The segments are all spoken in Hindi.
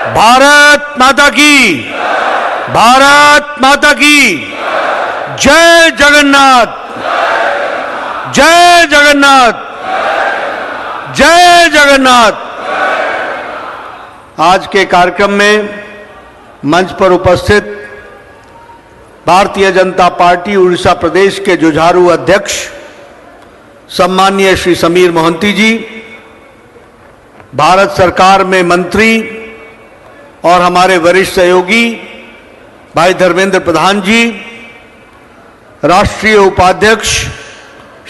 भारत माता की, भारत माता की जय जगन्नाथ, जय जगन्नाथ, जय जगन्नाथ। आज के कार्यक्रम में मंच पर उपस्थित भारतीय जनता पार्टी उड़ीसा प्रदेश के जुझारू अध्यक्ष सम्माननीय श्री समीर मोहंती जी, भारत सरकार में मंत्री और हमारे वरिष्ठ सहयोगी भाई धर्मेंद्र प्रधान जी, राष्ट्रीय उपाध्यक्ष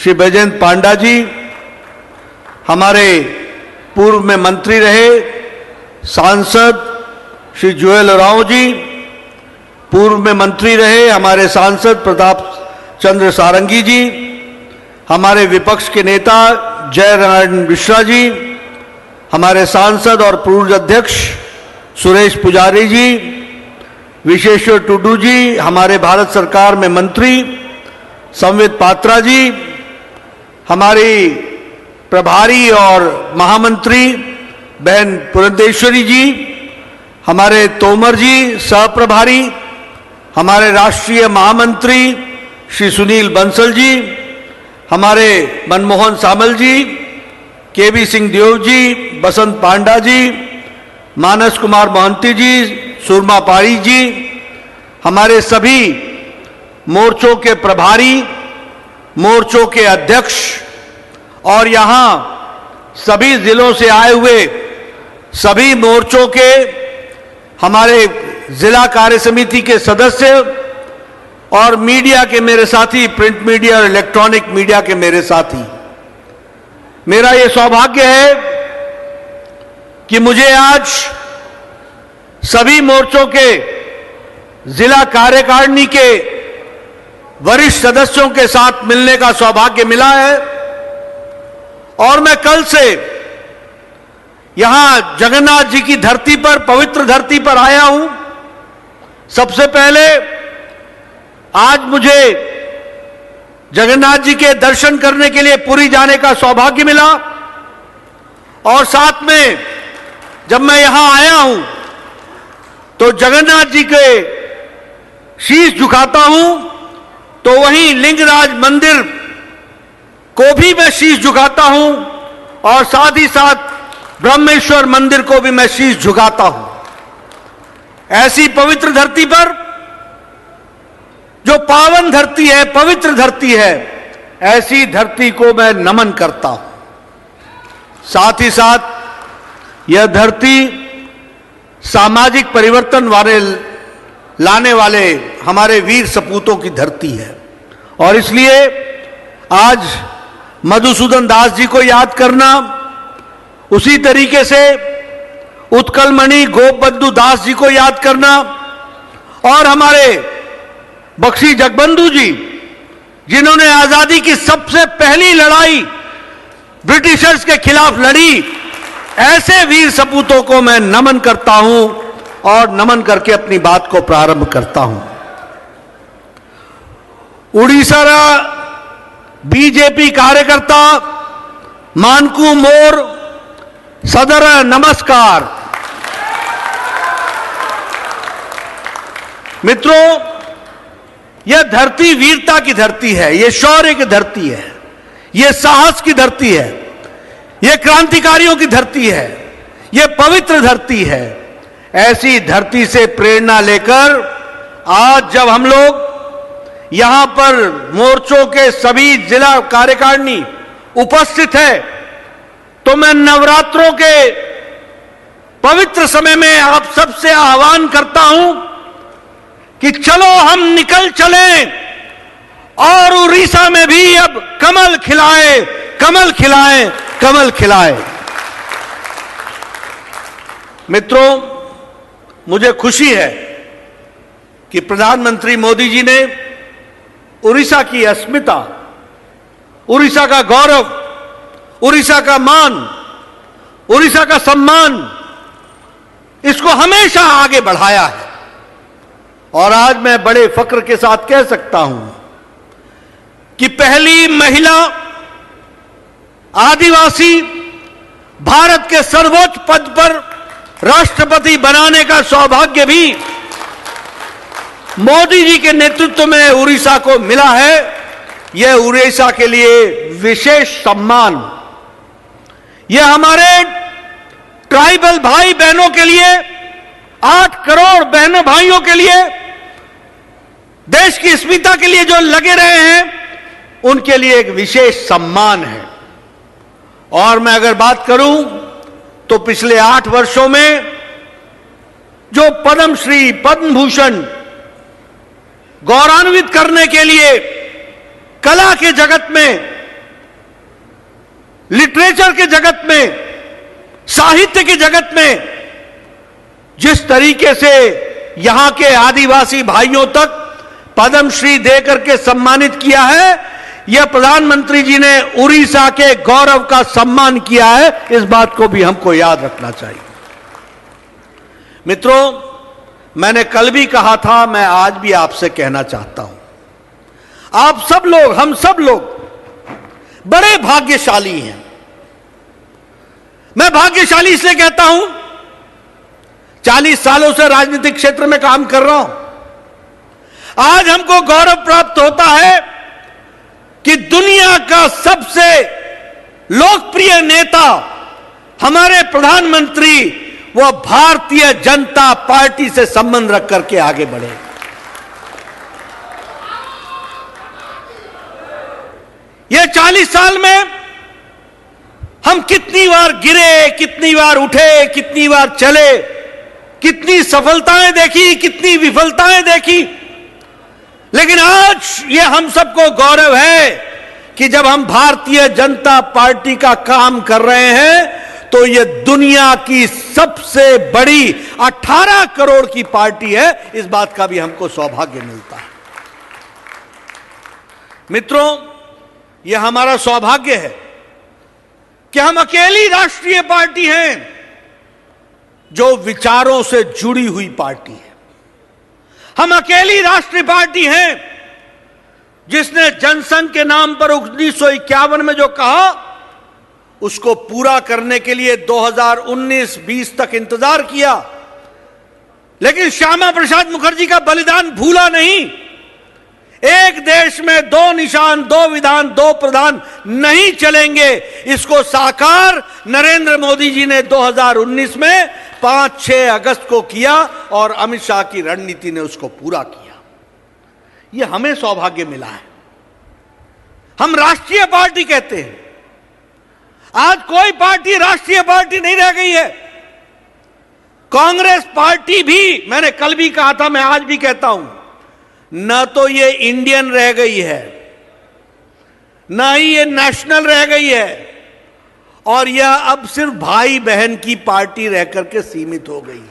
श्री बैजयंत पांडा जी, हमारे पूर्व में मंत्री रहे सांसद श्री जुएल ओरांव जी, पूर्व में मंत्री रहे हमारे सांसद प्रताप चंद्र सारंगी जी, हमारे विपक्ष के नेता जय नारायण मिश्रा जी, हमारे सांसद और पूर्व अध्यक्ष सुरेश पुजारी जी, विशेश्वर टुडू जी, हमारे भारत सरकार में मंत्री संवित पात्रा जी, हमारी प्रभारी और महामंत्री बहन पुरंदेश्वरी जी, हमारे तोमर जी सह-प्रभारी, हमारे राष्ट्रीय महामंत्री श्री सुनील बंसल जी, हमारे मनमोहन सामल जी, केवी सिंह देव जी, बसंत पांडा जी, मानस कुमार मोहंती जी, सुरमा पाड़ी जी, हमारे सभी मोर्चों के प्रभारी, मोर्चों के अध्यक्ष और यहां सभी जिलों से आए हुए सभी मोर्चों के हमारे जिला कार्य समिति के सदस्य और मीडिया के मेरे साथी, प्रिंट मीडिया और इलेक्ट्रॉनिक मीडिया के मेरे साथी, मेरा ये सौभाग्य है कि मुझे आज सभी मोर्चों के जिला कार्यकारिणी के वरिष्ठ सदस्यों के साथ मिलने का सौभाग्य मिला है और मैं कल से यहां जगन्नाथ जी की धरती पर, पवित्र धरती पर आया हूं। सबसे पहले आज मुझे जगन्नाथ जी के दर्शन करने के लिए पुरी जाने का सौभाग्य मिला और साथ में जब मैं यहां आया हूं तो जगन्नाथ जी के शीश झुकाता हूं तो वहीं लिंगराज मंदिर को भी मैं शीश झुकाता हूं और साथ ही साथ ब्रह्मेश्वर मंदिर को भी मैं शीश झुकाता हूं। ऐसी पवित्र धरती पर, जो पावन धरती है, पवित्र धरती है, ऐसी धरती को मैं नमन करता हूं। साथ ही साथ यह धरती सामाजिक परिवर्तन लाने वाले हमारे वीर सपूतों की धरती है और इसलिए आज मधुसूदन दास जी को याद करना, उसी तरीके से उत्कलमणि गोपबंधु दास जी को याद करना और हमारे बख्शी जगबंधु जी, जिन्होंने आजादी की सबसे पहली लड़ाई ब्रिटिशर्स के खिलाफ लड़ी, ऐसे वीर सपूतों को मैं नमन करता हूं और नमन करके अपनी बात को प्रारंभ करता हूं। उड़ीसा बीजेपी कार्यकर्ता मानकू मोर सदर नमस्कार। मित्रों, यह धरती वीरता की धरती है, यह शौर्य की धरती है, यह साहस की धरती है, यह क्रांतिकारियों की धरती है, यह पवित्र धरती है। ऐसी धरती से प्रेरणा लेकर आज जब हम लोग यहां पर मोर्चों के सभी जिला कार्यकारिणी उपस्थित है तो मैं नवरात्रों के पवित्र समय में आप सबसे आह्वान करता हूं कि चलो हम निकल चलें और उड़ीसा में भी अब कमल खिलाए, कमल खिलाए, कमल खिलाए। मित्रों, मुझे खुशी है कि प्रधानमंत्री मोदी जी ने उड़ीसा की अस्मिता, उड़ीसा का गौरव, उड़ीसा का मान, उड़ीसा का सम्मान, इसको हमेशा आगे बढ़ाया है और आज मैं बड़े फक्र के साथ कह सकता हूं कि पहली महिला आदिवासी भारत के सर्वोच्च पद पर राष्ट्रपति बनाने का सौभाग्य भी मोदी जी के नेतृत्व में उड़ीसा को मिला है। यह उड़ीसा के लिए विशेष सम्मान, यह हमारे ट्राइबल भाई बहनों के लिए, 8 करोड़ बहनों भाइयों के लिए, देश की अस्मिता के लिए जो लगे रहे हैं, उनके लिए एक विशेष सम्मान है। और मैं अगर बात करूं तो पिछले 8 वर्षों में जो पद्मश्री, पद्म भूषण गौरवान्वित करने के लिए कला के जगत में, लिटरेचर के जगत में, साहित्य के जगत में जिस तरीके से यहां के आदिवासी भाइयों तक पद्मश्री देकर के सम्मानित किया है, यह प्रधानमंत्री जी ने उड़ीसा के गौरव का सम्मान किया है। इस बात को भी हमको याद रखना चाहिए। मित्रों, मैंने कल भी कहा था, मैं आज भी आपसे कहना चाहता हूं, आप सब लोग, हम सब लोग बड़े भाग्यशाली हैं। मैं भाग्यशाली इसलिए कहता हूं, 40 सालों से राजनीतिक क्षेत्र में काम कर रहा हूं। आज हमको गौरव प्राप्त होता है कि दुनिया का सबसे लोकप्रिय नेता, हमारे प्रधानमंत्री, वो भारतीय जनता पार्टी से संबंध रख करके आगे बढ़े। ये 40 साल में हम कितनी बार गिरे, कितनी बार उठे, कितनी बार चले, कितनी सफलताएं देखी, कितनी विफलताएं देखी, लेकिन आज ये हम सबको गौरव है कि जब हम भारतीय जनता पार्टी का काम कर रहे हैं तो ये दुनिया की सबसे बड़ी 18 करोड़ की पार्टी है। इस बात का भी हमको सौभाग्य मिलता है। मित्रों, यह हमारा सौभाग्य है कि हम अकेली राष्ट्रीय पार्टी हैं जो विचारों से जुड़ी हुई पार्टी है। हम अकेली राष्ट्रीय पार्टी हैं जिसने जनसंघ के नाम पर 1951 में जो कहा, उसको पूरा करने के लिए 2019-20 तक इंतजार किया, लेकिन श्यामा प्रसाद मुखर्जी का बलिदान भूला नहीं। एक देश में 2 निशान, 2 विधान, 2 प्रधान नहीं चलेंगे, इसको साकार नरेंद्र मोदी जी ने 2019 में 5-6 अगस्त को किया और अमित शाह की रणनीति ने उसको पूरा किया। यह हमें सौभाग्य मिला है। हम राष्ट्रीय पार्टी कहते हैं। आज कोई पार्टी राष्ट्रीय पार्टी नहीं रह गई है। कांग्रेस पार्टी भी, मैंने कल भी कहा था, मैं आज भी कहता हूं, न तो ये इंडियन रह गई है, न ही ये नेशनल रह गई है, और यह अब सिर्फ भाई बहन की पार्टी रह करके सीमित हो गई है।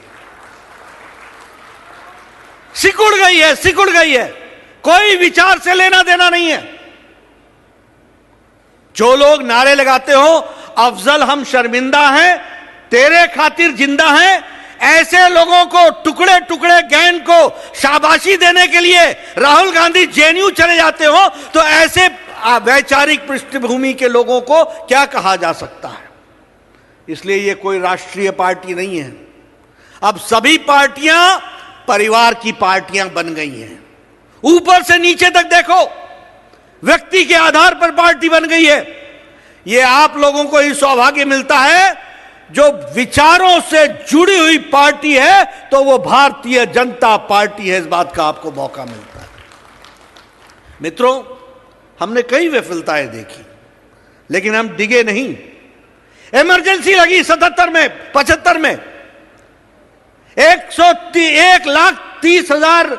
सिकुड़ गई है, सिकुड़ गई है। कोई विचार से लेना देना नहीं है। जो लोग नारे लगाते हो, अफजल हम शर्मिंदा हैं, तेरे खातिर जिंदा हैं, ऐसे लोगों को, टुकड़े टुकड़े गैंग को शाबाशी देने के लिए राहुल गांधी जेएनयू चले जाते हो, तो ऐसे वैचारिक पृष्ठभूमि के लोगों को क्या कहा जा सकता है। इसलिए ये कोई राष्ट्रीय पार्टी नहीं है। अब सभी पार्टियां परिवार की पार्टियां बन गई हैं। ऊपर से नीचे तक देखो, व्यक्ति के आधार पर पार्टी बन गई है। ये आप लोगों को ही सौभाग्य मिलता है, जो विचारों से जुड़ी हुई पार्टी है तो वो भारतीय जनता पार्टी है। इस बात का आपको मौका मिलता है। मित्रों, हमने कई विफलताएं देखी, लेकिन हम डिगे नहीं। इमरजेंसी लगी 77 में, 75 में 1,30,000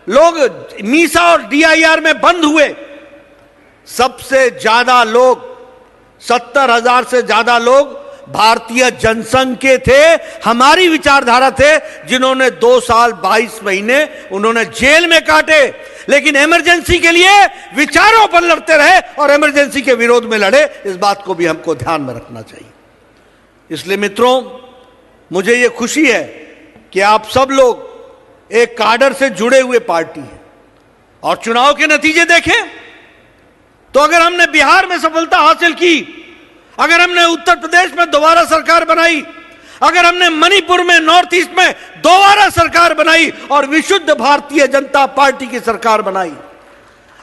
लोग मीसा और डीआईआर में बंद हुए। सबसे ज्यादा लोग, 70,000 से ज्यादा लोग भारतीय जनसंघ के थे, हमारी विचारधारा थे, जिन्होंने 2 साल 22 महीने उन्होंने जेल में काटे, लेकिन इमरजेंसी के लिए विचारों पर लड़ते रहे और इमरजेंसी के विरोध में लड़े। इस बात को भी हमको ध्यान में रखना चाहिए। इसलिए मित्रों, मुझे यह खुशी है कि आप सब लोग एक काडर से जुड़े हुए पार्टी हैं। और चुनाव के नतीजे देखें तो अगर हमने बिहार में सफलता हासिल की, अगर हमने उत्तर प्रदेश में दोबारा सरकार बनाई, अगर हमने मणिपुर में, नॉर्थ ईस्ट में दोबारा सरकार बनाई और विशुद्ध भारतीय जनता पार्टी की सरकार बनाई,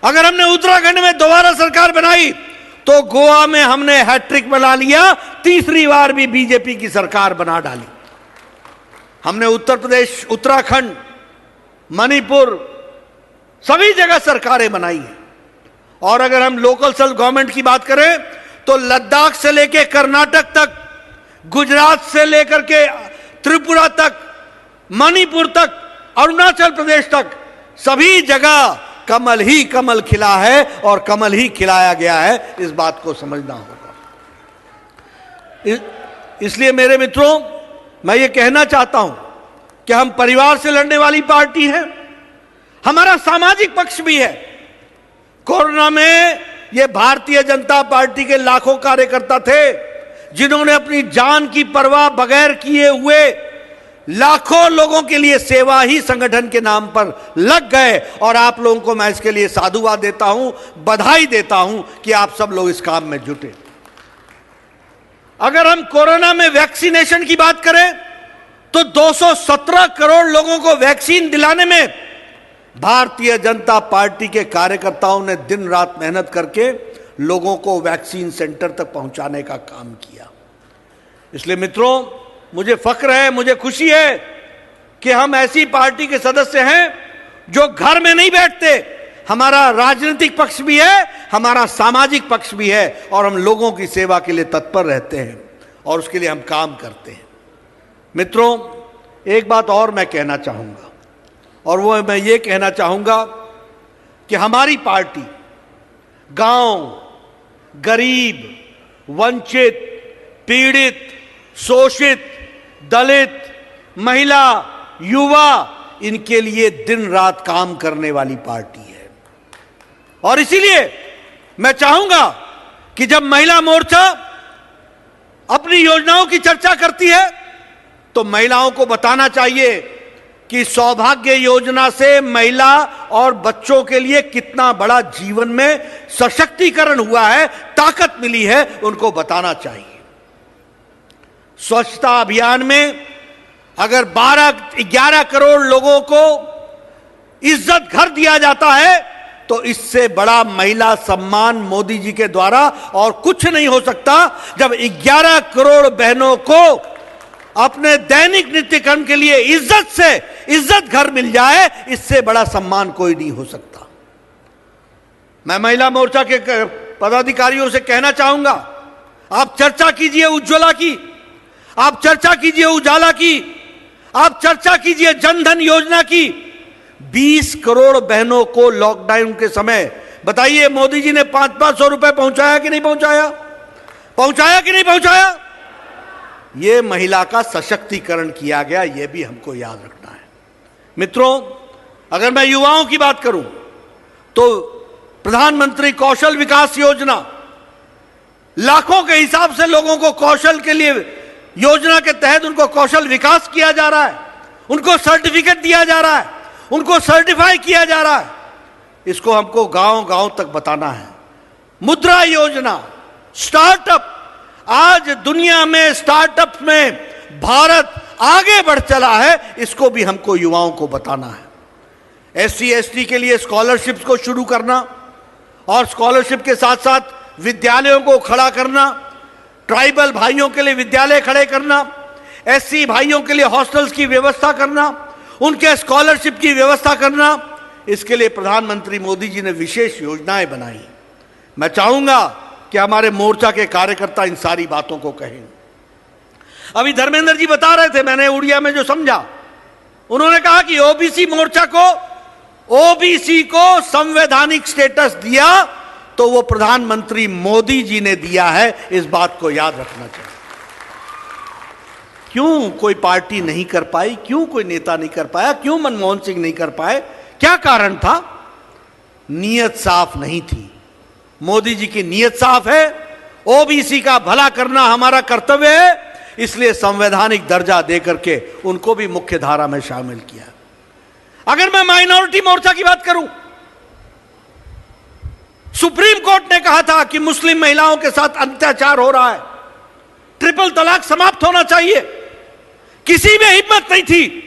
अगर हमने उत्तराखंड में दोबारा सरकार बनाई, तो गोवा में हमने हैट्रिक बना लिया, तीसरी बार भी बीजेपी की सरकार बना डाली। हमने उत्तर प्रदेश, उत्तराखंड, मणिपुर, सभी जगह सरकारें बनाई हैं। और अगर हम लोकल सेल्फ गवर्नमेंट की बात करें तो लद्दाख से लेकर कर्नाटक तक, गुजरात से लेकर के त्रिपुरा तक, मणिपुर तक, अरुणाचल प्रदेश तक, सभी जगह कमल ही कमल खिला है और कमल ही खिलाया गया है। इस बात को समझना होगा। इसलिए मेरे मित्रों, मैं ये कहना चाहता हूं कि हम परिवार से लड़ने वाली पार्टी है, हमारा सामाजिक पक्ष भी है। कोरोना में ये भारतीय जनता पार्टी के लाखों कार्यकर्ता थे जिन्होंने अपनी जान की परवाह बगैर किए हुए लाखों लोगों के लिए सेवा ही संगठन के नाम पर लग गए। और आप लोगों को मैं इसके लिए साधुवाद देता हूं, बधाई देता हूं कि आप सब लोग इस काम में जुटे। अगर हम कोरोना में वैक्सीनेशन की बात करें तो 217 करोड़ लोगों को वैक्सीन दिलाने में भारतीय जनता पार्टी के कार्यकर्ताओं ने दिन रात मेहनत करके लोगों को वैक्सीन सेंटर तक पहुंचाने का काम किया। इसलिए मित्रों, मुझे फख्र है, मुझे खुशी है कि हम ऐसी पार्टी के सदस्य हैं जो घर में नहीं बैठते। हमारा राजनीतिक पक्ष भी है, हमारा सामाजिक पक्ष भी है और हम लोगों की सेवा के लिए तत्पर रहते हैं और उसके लिए हम काम करते हैं। मित्रों, एक बात और मैं कहना चाहूंगा और वो मैं ये कहना चाहूंगा कि हमारी पार्टी गांव, गरीब, वंचित, पीड़ित, शोषित, दलित, महिला, युवा, इनके लिए दिन रात काम करने वाली पार्टी है। और इसीलिए मैं चाहूंगा कि जब महिला मोर्चा अपनी योजनाओं की चर्चा करती है तो महिलाओं को बताना चाहिए कि सौभाग्य योजना से महिला और बच्चों के लिए कितना बड़ा जीवन में सशक्तिकरण हुआ है, ताकत मिली है, उनको बताना चाहिए। स्वच्छता अभियान में अगर 11 करोड़ लोगों को इज्जत घर दिया जाता है तो इससे बड़ा महिला सम्मान मोदी जी के द्वारा और कुछ नहीं हो सकता। जब 11 करोड़ बहनों को अपने दैनिक नित्य कर्म के लिए इज्जत घर मिल जाए, इससे बड़ा सम्मान कोई नहीं हो सकता। मैं महिला मोर्चा के पदाधिकारियों से कहना चाहूंगा, आप चर्चा कीजिए उज्ज्वला की, आप चर्चा कीजिए उजाला की, आप चर्चा कीजिए जनधन योजना की। 20 करोड़ बहनों को लॉकडाउन के समय, बताइए मोदी जी ने 500 रुपए पहुंचाया कि नहीं पहुंचाया? पहुंचाया कि नहीं पहुंचाया? यह महिला का सशक्तिकरण किया गया, यह भी हमको याद रखना है। मित्रों, अगर मैं युवाओं की बात करूं तो प्रधानमंत्री कौशल विकास योजना, लाखों के हिसाब से लोगों को कौशल के लिए योजना के तहत उनको कौशल विकास किया जा रहा है, उनको सर्टिफिकेट दिया जा रहा है, उनको सर्टिफाई किया जा रहा है। इसको हमको गांव गांव तक बताना है। मुद्रा योजना, स्टार्टअप, आज दुनिया में स्टार्टअप में भारत आगे बढ़ चला है, इसको भी हमको युवाओं को बताना है। SC ST के लिए स्कॉलरशिप को शुरू करना और स्कॉलरशिप के साथ साथ विद्यालयों को खड़ा करना, ट्राइबल भाइयों के लिए विद्यालय खड़े करना, SC भाइयों के लिए हॉस्टल्स की व्यवस्था करना, उनके स्कॉलरशिप की व्यवस्था करना, इसके लिए प्रधानमंत्री मोदी जी ने विशेष योजनाएं बनाई। मैं चाहूंगा कि हमारे मोर्चा के कार्यकर्ता इन सारी बातों को कहें। अभी धर्मेंद्र जी बता रहे थे, मैंने उड़िया में जो समझा, उन्होंने कहा कि ओबीसी मोर्चा को, ओबीसी को संवैधानिक स्टेटस दिया तो वो प्रधानमंत्री मोदी जी ने दिया है। इस बात को याद रखना चाहिए। क्यों कोई पार्टी नहीं कर पाई? क्यों कोई नेता नहीं कर पाया? क्यों मनमोहन सिंह नहीं कर पाए? क्या कारण था? नीयत साफ नहीं थी। मोदी जी की नीयत साफ है, ओबीसी का भला करना हमारा कर्तव्य है, इसलिए संवैधानिक दर्जा देकर के उनको भी मुख्य धारा में शामिल किया। अगर मैं माइनॉरिटी मोर्चा की बात करूं, सुप्रीम कोर्ट ने कहा था कि मुस्लिम महिलाओं के साथ अत्याचार हो रहा है, ट्रिपल तलाक समाप्त होना चाहिए। किसी में हिम्मत नहीं थी।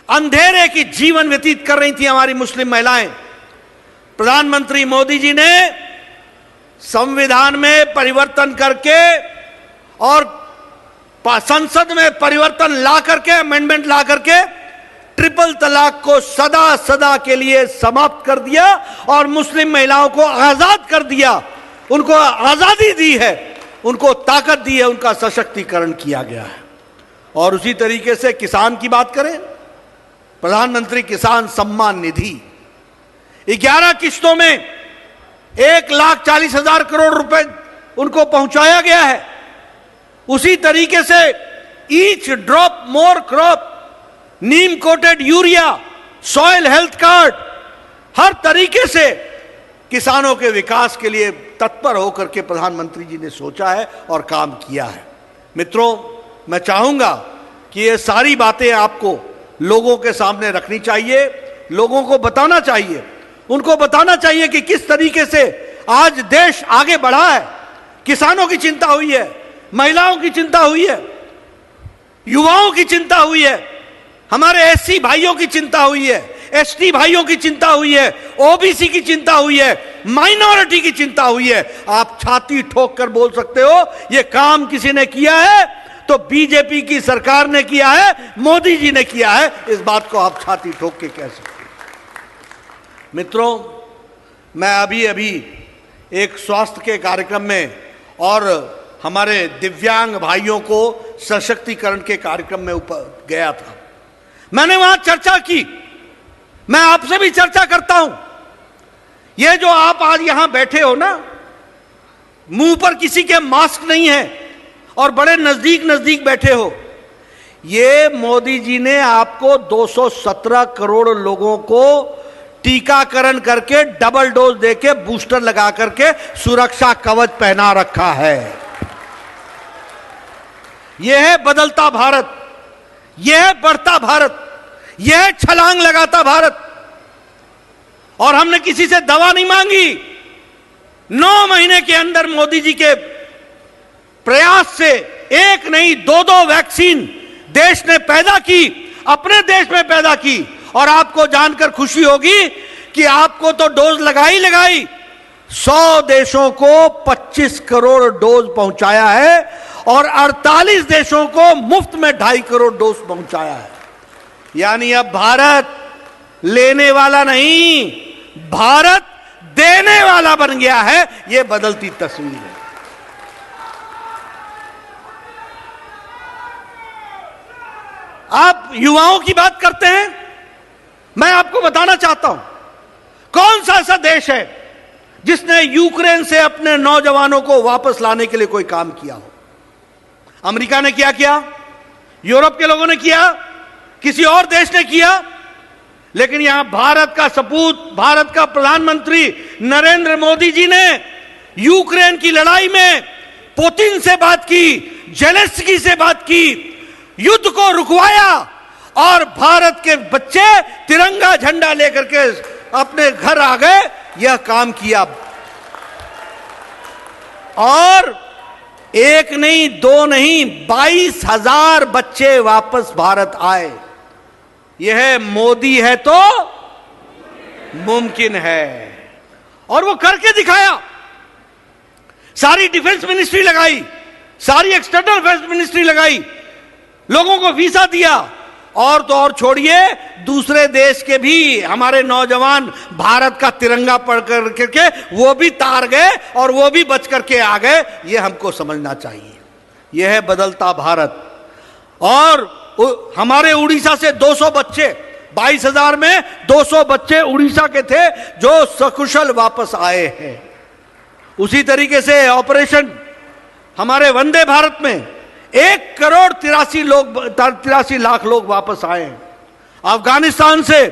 अंधेरे की जीवन व्यतीत कर रही थी हमारी मुस्लिम महिलाएं। प्रधानमंत्री मोदी जी ने संविधान में परिवर्तन करके और संसद में परिवर्तन ला करके, अमेंडमेंट ला करके ट्रिपल तलाक को सदा सदा के लिए समाप्त कर दिया और मुस्लिम महिलाओं को आजाद कर दिया। उनको आजादी दी है, उनको ताकत दी है, उनका सशक्तिकरण किया गया है। और उसी तरीके से किसान की बात करें, प्रधानमंत्री किसान सम्मान निधि 11 किस्तों में 1,40,000 करोड़ रुपए उनको पहुंचाया गया है। उसी तरीके से each drop more crop, neem coated urea, soil health card, हर तरीके से किसानों के विकास के लिए तत्पर होकर के प्रधानमंत्री जी ने सोचा है और काम किया है। मित्रों, मैं चाहूंगा कि ये सारी बातें आपको लोगों के सामने रखनी चाहिए, लोगों को बताना चाहिए, उनको बताना चाहिए कि किस तरीके से आज देश आगे बढ़ा है। किसानों की चिंता हुई है, महिलाओं की चिंता हुई है, युवाओं की चिंता हुई है, हमारे एससी भाइयों की चिंता हुई है, एसटी भाइयों की चिंता हुई है, ओबीसी की चिंता हुई है, माइनॉरिटी की चिंता हुई है। आप छाती ठोक कर बोल सकते हो ये काम किसी ने किया है तो बीजेपी की सरकार ने किया है, मोदी जी ने किया है। इस बात को आप छाती ठोक के कह सकते हो। मित्रों, मैं अभी एक स्वास्थ्य के कार्यक्रम में और हमारे दिव्यांग भाइयों को सशक्तिकरण के कार्यक्रम में गया था। मैंने वहां चर्चा की, मैं आपसे भी चर्चा करता हूं। ये जो आप आज यहां बैठे हो ना, मुंह पर किसी के मास्क नहीं है और बड़े नजदीक नजदीक बैठे हो, ये मोदी जी ने आपको 217 करोड़ लोगों को टीकाकरण करके, डबल डोज देके, बूस्टर लगा करके सुरक्षा कवच पहना रखा है। यह है बदलता भारत, यह है बढ़ता भारत, यह है छलांग लगाता भारत। और हमने किसी से दवा नहीं मांगी। 9 महीने के अंदर मोदी जी के प्रयास से एक नहीं 2-2 वैक्सीन देश ने पैदा की, अपने देश में पैदा की। और आपको जानकर खुशी होगी कि आपको तो डोज लगाई 100 देशों को 25 करोड़ डोज पहुंचाया है और 48 देशों को मुफ्त में 2.5 करोड़ डोज पहुंचाया है। यानी अब भारत लेने वाला नहीं, भारत देने वाला बन गया है। यह बदलती तस्वीर है। आप युवाओं की बात करते हैं, मैं आपको बताना चाहता हूं कौन सा ऐसा देश है जिसने यूक्रेन से अपने नौजवानों को वापस लाने के लिए कोई काम किया हो। अमेरिका ने क्या किया, यूरोप के लोगों ने किया, किसी और देश ने किया, लेकिन यहां भारत का सपूत, भारत का प्रधानमंत्री नरेंद्र मोदी जी ने यूक्रेन की लड़ाई में पुतिन से बात की, जेलेंस्की से बात की, युद्ध को रुकवाया और भारत के बच्चे तिरंगा झंडा लेकर के अपने घर आ गए। यह काम किया और एक नहीं, 2 नहीं, 22,000 बच्चे वापस भारत आए। यह मोदी है तो मुमकिन है और वो करके दिखाया। सारी डिफेंस मिनिस्ट्री लगाई, सारी एक्सटर्नल अफेयर्स मिनिस्ट्री लगाई, लोगों को वीजा दिया और तो और छोड़िए, दूसरे देश के भी हमारे नौजवान भारत का तिरंगा पढ़ करके वो भी तार गए और वो भी बच करके आ गए। ये हमको समझना चाहिए। यह है बदलता भारत। और हमारे उड़ीसा से 200 बच्चे, 22,000 में 200 बच्चे उड़ीसा के थे जो सकुशल वापस आए हैं। उसी तरीके से ऑपरेशन हमारे वंदे भारत में 1,83 लाख लोग वापस आए हैं। अफगानिस्तान से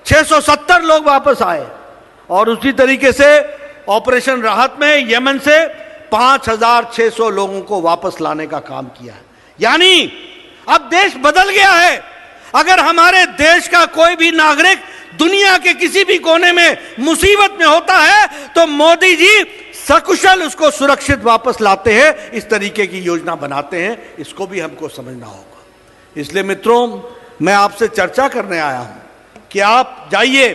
670 लोग वापस आए और उसी तरीके से ऑपरेशन राहत में यमन से 5,600 लोगों को वापस लाने का काम किया है। यानी अब देश बदल गया है। अगर हमारे देश का कोई भी नागरिक दुनिया के किसी भी कोने में मुसीबत में होता है तो मोदी जी सकुशल उसको सुरक्षित वापस लाते हैं। इस तरीके की योजना बनाते हैं। इसको भी हमको समझना होगा। इसलिए मित्रों, मैं आपसे चर्चा करने आया हूं कि आप जाइए,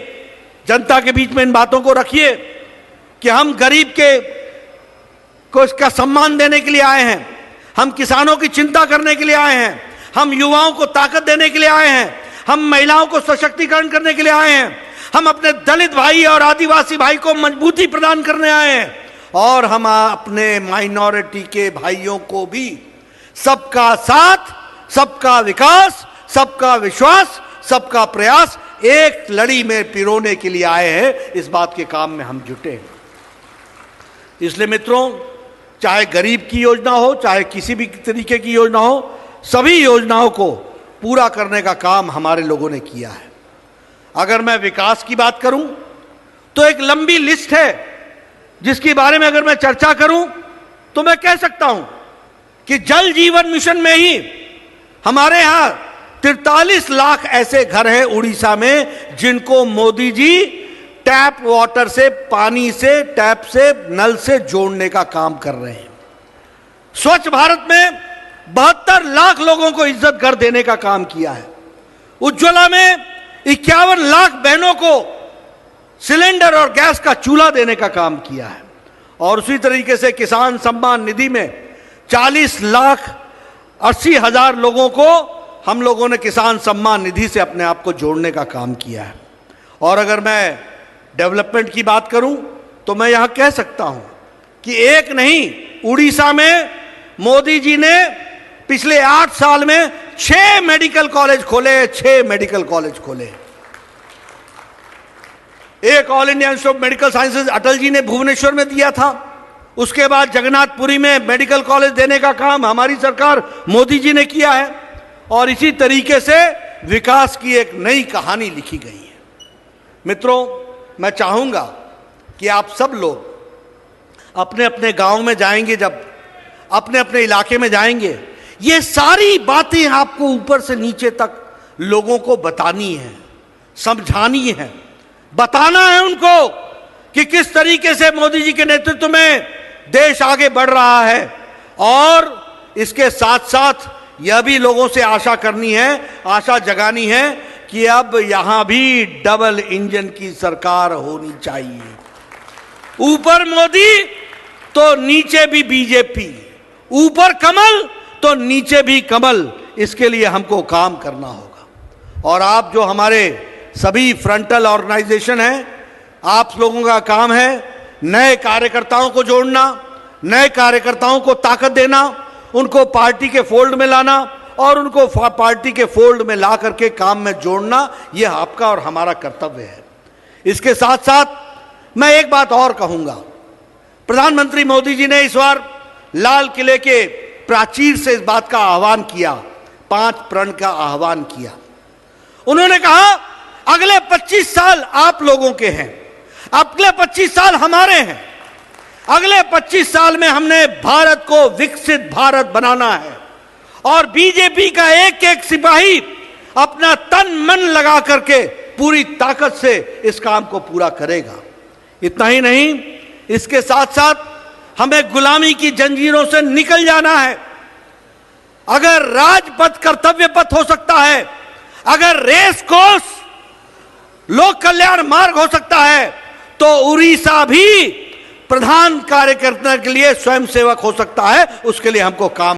जनता के बीच में इन बातों को रखिए कि हम गरीब को इसका सम्मान देने के लिए आए हैं, हम किसानों की चिंता करने के लिए आए हैं, हम युवाओं को ताकत देने के लिए आए हैं, हम महिलाओं को सशक्तिकरण करने के लिए आए हैं, हम अपने दलित भाई और आदिवासी भाई को मजबूती प्रदान करने आए हैं, और हम अपने माइनॉरिटी के भाइयों को भी सबका साथ, सबका विकास, सबका विश्वास, सबका प्रयास एक लड़ी में पिरोने के लिए आए हैं। इस बात के काम में हम जुटे हैं। इसलिए मित्रों, चाहे गरीब की योजना हो, चाहे किसी भी तरीके की योजना हो, सभी योजनाओं को पूरा करने का काम हमारे लोगों ने किया है। अगर मैं विकास की बात करूं तो एक लंबी लिस्ट है जिसके बारे में अगर मैं चर्चा करूं तो मैं कह सकता हूं कि जल जीवन मिशन में ही हमारे यहां 43 लाख ऐसे घर हैं उड़ीसा में जिनको मोदी जी टैप वाटर से, पानी से, टैप से, नल से जोड़ने का काम कर रहे हैं। स्वच्छ भारत में 72 लाख लोगों को इज्जत घर देने का काम किया है। उज्ज्वला में 51 लाख बहनों को सिलेंडर और गैस का चूल्हा देने का काम किया है। और उसी तरीके से किसान सम्मान निधि में 40 लाख 80 हजार लोगों को हम लोगों ने किसान सम्मान निधि से अपने आप को जोड़ने का काम किया है। और अगर मैं डेवलपमेंट की बात करूं तो मैं यहां कह सकता हूं कि एक नहीं, उड़ीसा में मोदी जी ने पिछले 8 साल में 6 मेडिकल कॉलेज खोले, 6 मेडिकल कॉलेज खोले। एक all India institute of medical sciences Atal ji ने भुवनेश्वर में दिया था। उसके बाद जगन्नाथपुरी में मेडिकल कॉलेज देने का काम हमारी सरकार मोदी जी ने किया है। और इसी तरीके से विकास की एक नई कहानी लिखी गई है। मित्रों, मैं चाहूंगा कि आप सब लोग अपने अपने गांव में जाएंगे, जब अपने अपने इलाके में जाएंगे, ये सारी बातें आपको ऊपर से नीचे तक लोगों को बतानी है, समझानी है, बताना है उनको कि किस तरीके से मोदी जी के नेतृत्व में देश आगे बढ़ रहा है। और इसके साथ साथ यह भी लोगों से आशा करनी है, आशा जगानी है कि अब यहां भी डबल इंजन की सरकार होनी चाहिए। ऊपर मोदी तो नीचे भी बीजेपी, ऊपर कमल तो नीचे भी कमल। इसके लिए हमको काम करना होगा। और आप जो हमारे सभी फ्रंटल ऑर्गेनाइजेशन हैं, आप लोगों का काम है नए कार्यकर्ताओं को जोड़ना, नए कार्यकर्ताओं को ताकत देना, उनको पार्टी के फोल्ड में लाना और उनको पार्टी के फोल्ड में ला करके काम में जोड़ना। यह आपका और हमारा कर्तव्य है। इसके साथ साथ मैं एक बात और कहूंगा। प्रधानमंत्री मोदी जी ने इस बार लाल किले के प्राचीर से इस बात का आह्वान किया, 5 प्रण का आह्वान किया। उन्होंने कहा अगले 25 साल आप लोगों के हैं, अगले 25 साल हमारे हैं। अगले 25 साल में हमने भारत को विकसित भारत बनाना है। और बीजेपी का एक एक सिपाही अपना तन मन लगा करके पूरी ताकत से इस काम को पूरा करेगा। इतना ही नहीं, इसके साथ साथ हमें गुलामी की जंजीरों से निकल जाना है। अगर राजपथ कर्तव्य पथ हो सकता है, अगर रेस कोर्स लोक कल्याण मार्ग हो सकता है, तो उड़ीसा भी प्रधान कार्यकर्ता के लिए स्वयंसेवक हो सकता है। उसके लिए हमको काम